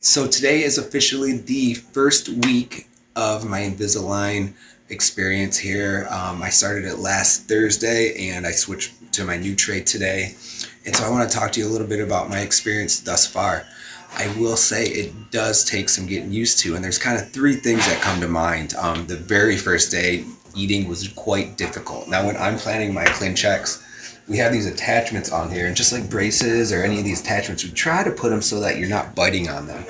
So today is officially the first week of my Invisalign experience here. I started it last Thursday and I switched to my new tray today. And so I want to talk to you a little bit about my experience thus far. I will say it does take some getting used to, and there's kind of three things that come to mind. The very first day, eating was quite difficult. Now, when I'm planning my ClinChecks, we have these attachments on here, and just like braces or any of these attachments, we try to put them so that you're not biting on them.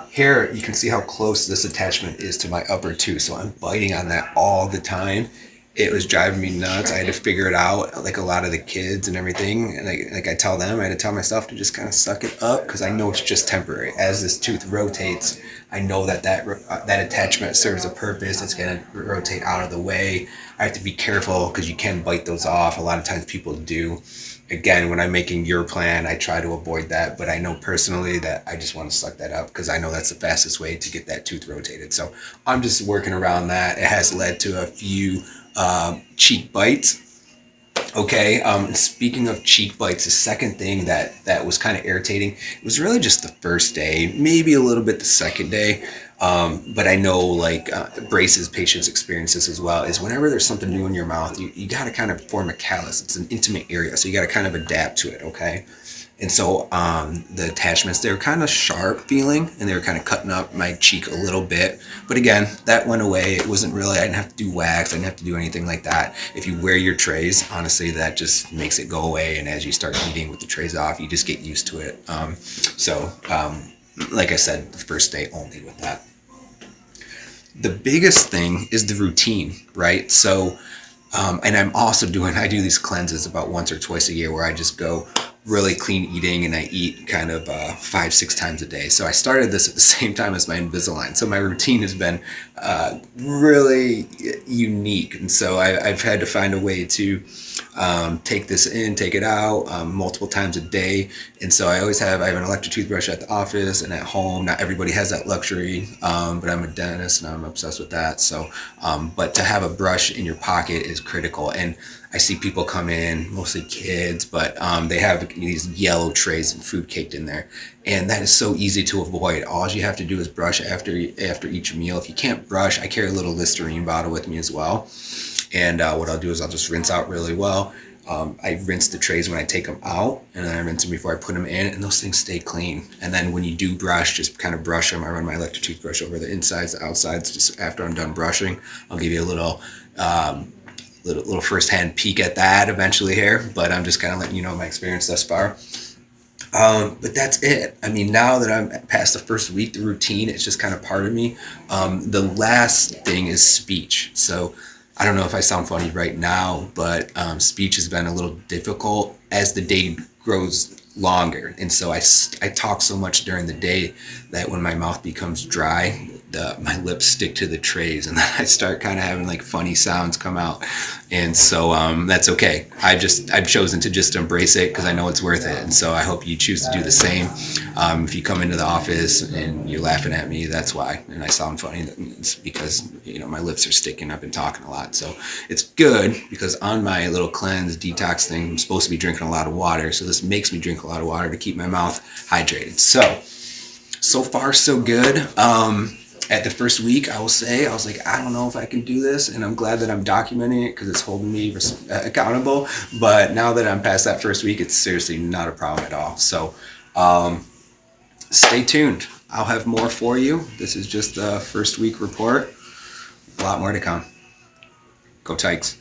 Here, you can see how close this attachment is to my upper tooth, so I'm biting on that all the time. It was driving me nuts. I had to figure it out, like a lot of the kids and everything. And like I tell them, I had to tell myself to just kind of suck it up because I know it's just temporary. As this tooth rotates, I know that attachment serves a purpose. It's going to rotate out of the way. I have to be careful because you can bite those off. A lot of times people do. Again, when I'm making your plan, I try to avoid that. But I know personally that I just want to suck that up because I know that's the fastest way to get that tooth rotated. So I'm just working around that. It has led to a few cheek bites. Okay, speaking of cheek bites, the second thing that was kind of irritating, it was really just the first day, maybe a little bit the second day, but I know like braces patients experience this as well, is whenever there's something new in your mouth, you got to kind of form a callus. It's an intimate area, so you got to kind of adapt to it, okay? And so the attachments, they were kind of sharp feeling, and they were kind of cutting up my cheek a little bit. But again, that went away. It wasn't really, I didn't have to do wax. I didn't have to do anything like that. If you wear your trays, honestly, that just makes it go away. And as you start eating with the trays off, you just get used to it. Like I said, the first day only with that. The biggest thing is the routine, right? So, and I do these cleanses about once or twice a year where I just go really clean eating, and I eat kind of 5-6 times a day. So I started this at the same time as my Invisalign. So my routine has been really unique. And so I've had to find a way to take this in, take it out multiple times a day. And so I have an electric toothbrush at the office and at home. Not everybody has that luxury, but I'm a dentist and I'm obsessed with that. So, but to have a brush in your pocket is critical. And I see people come in, mostly kids, but they have these yellow trays and food caked in there. And that is so easy to avoid. All you have to do is brush after each meal. If you can't brush, I carry a little Listerine bottle with me as well. And what I'll do is I'll just rinse out really well. I rinse the trays when I take them out, and then I rinse them before I put them in, and those things stay clean. And then when you do brush, just kind of brush them. I run my electric toothbrush over the insides, the outsides, just after I'm done brushing. I'll give you a little first-hand peek at that eventually here, but I'm just kind of letting you know my experience thus far. But that's it. I mean, now that I'm past the first week, the routine, it's just kind of part of me. The last thing is speech. So I don't know if I sound funny right now, but speech has been a little difficult as the day grows longer. And so I talk so much during the day that when my mouth becomes dry, my lips stick to the trays, and then I start kind of having like funny sounds come out. And so that's okay. I've chosen to just embrace it because I know it's worth it. And so I hope you choose to do the same. If you come into the office and you're laughing at me, that's why. And I sound funny. It's because, my lips are sticking. I've been talking a lot. So it's good because on my little cleanse detox thing, I'm supposed to be drinking a lot of water. So this makes me drink a lot of water to keep my mouth hydrated. So far so good. At the first week, I will say, I was like, I don't know if I can do this. And I'm glad that I'm documenting it because it's holding me accountable. But now that I'm past that first week, it's seriously not a problem at all. So stay tuned. I'll have more for you. This is just the first week report. A lot more to come. Go Tigers.